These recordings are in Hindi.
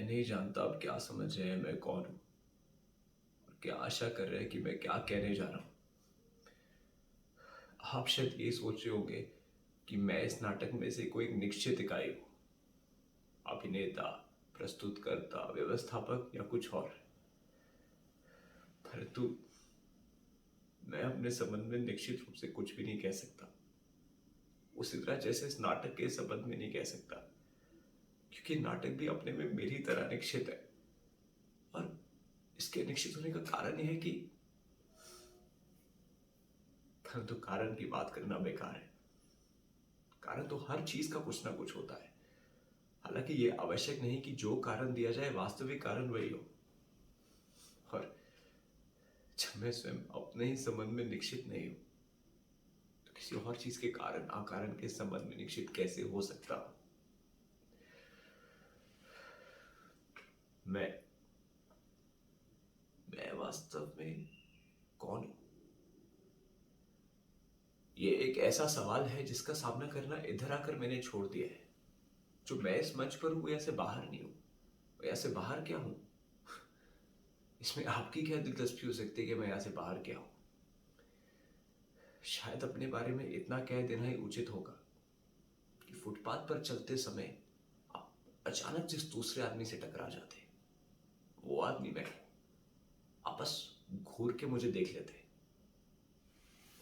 नहीं जानता अब क्या समझ रहे हैं मैं कौन हूँ और क्या आशा कर रहे हैं कि मैं क्या कहने जा रहा हूँ। आप शायद ये सोच रहे होंगे कि मैं इस नाटक में से कोई एक निश्चित इकाई हूँ, अभिनेता, प्रस्तुतकर्ता, व्यवस्थापक या कुछ और। परंतु मैं अपने संबंध में निश्चित रूप से कुछ भी नहीं कह सकता, उसी तरह जैसे इस नाटक के संबंध में नहीं कह सकता, क्योंकि नाटक भी अपने में मेरी तरह निश्चित है। और इसके निश्चित होने का कारण यह है कि, परंतु कारण की बात करना बेकार है। कारण तो हर चीज का कुछ ना कुछ होता है। हालांकि ये आवश्यक नहीं कि जो कारण दिया जाए वास्तविक कारण वही हो। और जब मैं स्वयं अपने ही संबंध में निश्चित नहीं हूं, तो किसी और चीज के कारण अकारण के संबंध में निश्चित कैसे हो सकता हूं? मैं मैं वास्तव में कौन हूं? ये एक ऐसा सवाल है जिसका सामना करना इधर आकर मैंने छोड़ दिया है। जो मैं इस मंच पर हूं, या से बाहर नहीं हूं, या से बाहर क्या हूं, इसमें आपकी क्या दिलचस्पी हो सकती है कि मैं यहां से बाहर क्या हूं? शायद अपने बारे में इतना कह देना ही उचित होगा कि फुटपाथ पर चलते समय आप अचानक जिस दूसरे आदमी से टकरा जाते, वो आदमी मैं हूं। आप बस घूर के मुझे देख लेते,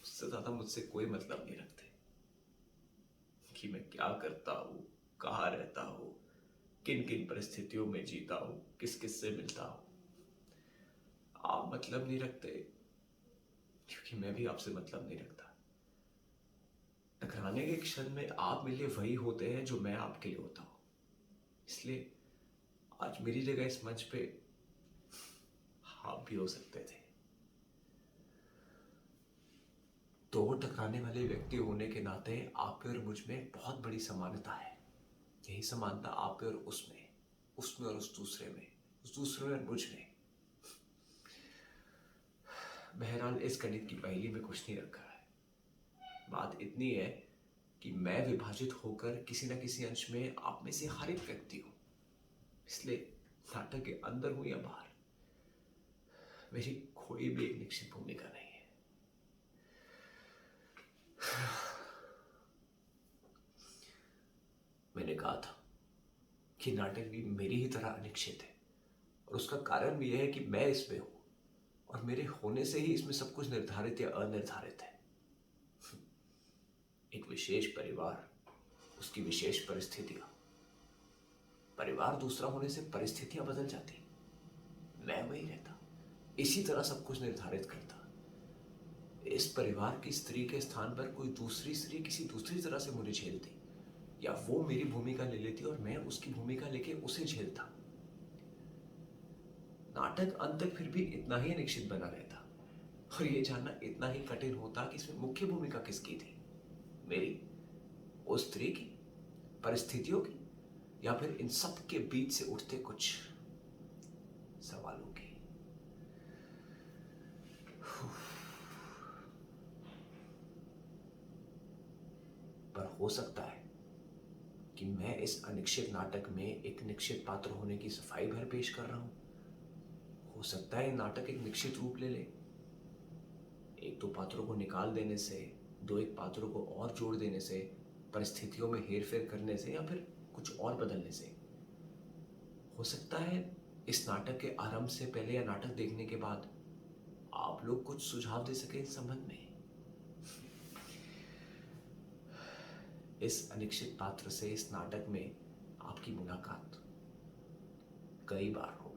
उससे ज्यादा मुझसे कोई मतलब नहीं रखते कि मैं क्या करता हूँ, कहाँ रहता हूँ, किन किन परिस्थितियों में जीता हूँ, किस किस से मिलता हूँ। आप मतलब नहीं रखते, क्योंकि मैं भी आपसे मतलब नहीं रखता। टकराने के क्षण में आप मेरे लिए वही होते हैं जो मैं आपके लिए होता हूँ। इसलिए आज मेरी जगह इस मंच पे आप भी हो सकते थे। दो टकराने वाले व्यक्ति होने के नाते आप पे और मुझ में बहुत बड़ी समानता है। यही समानता आप पे और उसमें, उसमें और उस दूसरे में, उस दूसरे में और मुझ में। बहरहाल इस गणित की पहेली में कुछ नहीं रखा है। बात इतनी है कि मैं विभाजित होकर किसी न किसी अंश में आप में से हर एक व्यक्ति हूं। इसलिए नाटक के अंदर हूं या बाहर, मेरी कोई भी एक निश्चित भूमिका नहीं है। मैंने कहा था कि नाटक भी मेरी ही तरह अनिश्चित है, और उसका कारण भी यह है कि मैं इसमें हूं, और मेरे होने से ही इसमें सब कुछ निर्धारित या अनिर्धारित है। एक विशेष परिवार, उसकी विशेष परिस्थितियां। परिवार दूसरा होने से परिस्थितियां बदल जाती, मैं वही रहता। इसी तरह सब कुछ निर्धारित करता। इस परिवार की स्त्री के स्थान पर कोई दूसरी स्त्री किसी दूसरी तरह से मुझे झेलती, या वो मेरी भूमिका ले लेती और मैं उसकी भूमिका लेके उसे झेलता। नाटक अंत तक फिर भी इतना ही अनिश्चित बना रहता, और ये जानना इतना ही कठिन होता कि इसमें मुख्य भूमिका किसकी थी, मेरी, उस स्त्री की, परिस्थितियों की, या फिर इन सब के बीच से उठते कुछ सवालों की। पर हो सकता है कि मैं इस अनिश्चित नाटक में एक निश्चित पात्र होने की सफाई भर पेश कर रहा हूं। हो सकता है नाटक एक निश्चित रूप ले ले, एक दो पात्रों को निकाल देने से, दो एक पात्रों को और जोड़ देने से, परिस्थितियों में हेरफेर करने से, या फिर कुछ और बदलने से। हो सकता है इस नाटक के आरंभ से पहले या नाटक देखने के बाद आप लोग कुछ सुझाव दे सके इस संबंध में। इस अनिश्चित पात्र से इस नाटक में आपकी मुलाकात कई बार हो।